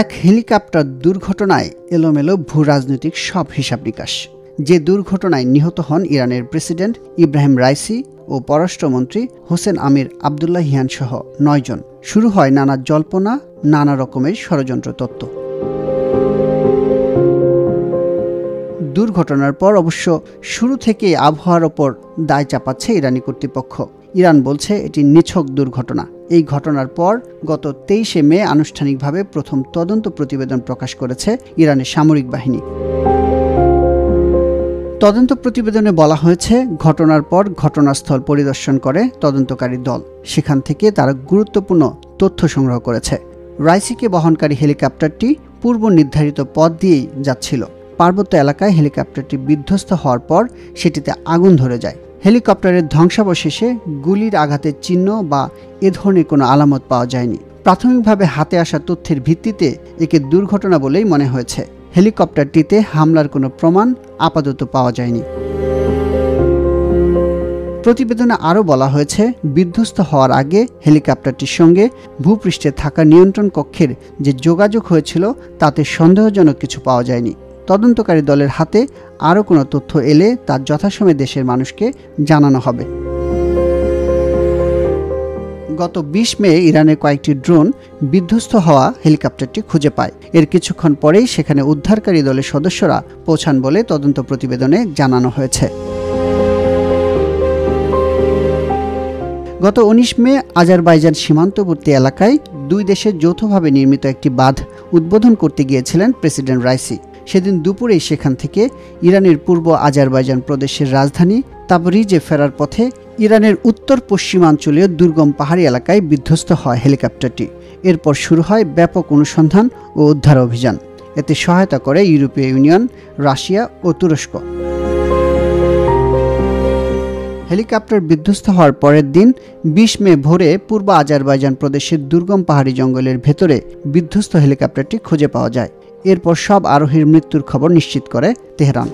এক হেলিকপ্টার দুর্ঘটনায় এলোমেলো ভূ রাজনৈতিক সব হিসাব নিকাশ। যে দুর্ঘটনায় নিহত হন ইরানের প্রেসিডেন্ট ইব্রাহিম রাইসি ও পররাষ্ট্রমন্ত্রী হোসেন আমির আবদুল্লাহিয়ান সহ ৯ জন। শুরু হয় নানা জল্পনা, নানা রকমের ষড়যন্ত্র তত্ত্ব। দুর্ঘটনার পর অবশ্য শুরু থেকেই আবহাওয়ার ওপর দায় চাপাচ্ছে ইরানি কর্তৃপক্ষ। ইরান বলছে এটি নিছক দুর্ঘটনা। এই ঘটনার পর গত ২৩শে মে আনুষ্ঠানিকভাবে প্রথম তদন্ত প্রতিবেদন প্রকাশ করেছে ইরানের সামরিক বাহিনী। তদন্ত প্রতিবেদনে বলা হয়েছে, ঘটনার পর ঘটনাস্থল পরিদর্শন করে তদন্তকারী দল। সেখান থেকে তারা গুরুত্বপূর্ণ তথ্য সংগ্রহ করেছে। রাইসিকে বহনকারী হেলিকপ্টারটি পূর্ব নির্ধারিত পথ দিয়েই যাচ্ছিল। পার্বত্য এলাকায় হেলিকপ্টারটি বিধ্বস্ত হওয়ার পর সেটিতে আগুন ধরে যায়। হেলিকপ্টারের ধ্বংসাবশেষে গুলির আঘাতের চিহ্ন বা এ ধরনের কোনো আলামত পাওয়া যায়নি। প্রাথমিকভাবে হাতে আসা তথ্যের ভিত্তিতে একে দুর্ঘটনা বলেই মনে হয়েছে। হেলিকপ্টারটিতে হামলার কোনো প্রমাণ আপাতত পাওয়া যায়নি। প্রতিবেদনে আরও বলা হয়েছে, বিধ্বস্ত হওয়ার আগে হেলিকপ্টারটির সঙ্গে ভূপৃষ্ঠে থাকা নিয়ন্ত্রণ কক্ষের যে যোগাযোগ হয়েছিল তাতে সন্দেহজনক কিছু পাওয়া যায়নি। তদন্তকারী দলের হাতে আরও কোনো তথ্য এলে তা যথাসময়ে দেশের মানুষকে জানানো হবে। গত ২০ মে ইরানের কয়েকটি ড্রোন বিধ্বস্ত হওয়া হেলিকপ্টারটি খুঁজে পায়। এর কিছুক্ষণ পরেই সেখানে উদ্ধারকারী দলের সদস্যরা পৌঁছান বলে তদন্ত প্রতিবেদনে জানানো হয়েছে। গত ১৯ মে আজারবাইজান সীমান্তবর্তী এলাকায় দুই দেশের যৌথভাবে নির্মিত একটি বাঁধ উদ্বোধন করতে গিয়েছিলেন প্রেসিডেন্ট রাইসি। সেদিন দুপুরেই সেখান থেকে ইরানের পূর্ব আজারবাইজান প্রদেশের রাজধানী তাবরিজে ফেরার পথে ইরানের উত্তর পশ্চিমাঞ্চলীয় দুর্গম পাহাড়ি এলাকায় বিধ্বস্ত হয় হেলিকপ্টারটি। এরপর শুরু হয় ব্যাপক অনুসন্ধান ও উদ্ধার অভিযান। এতে সহায়তা করে ইউরোপীয় ইউনিয়ন, রাশিয়া ও তুরস্ক। হেলিকপ্টার বিধ্বস্ত হওয়ার পরের দিন ২০ মে ভোরে পূর্ব আজারবাইজান প্রদেশের দুর্গম পাহাড়ি জঙ্গলের ভেতরে বিধ্বস্ত হেলিকপ্টারটি খুঁজে পাওয়া যায়। এরপর সব আরোহীর মৃত্যুর খবর নিশ্চিত করে তেহরান।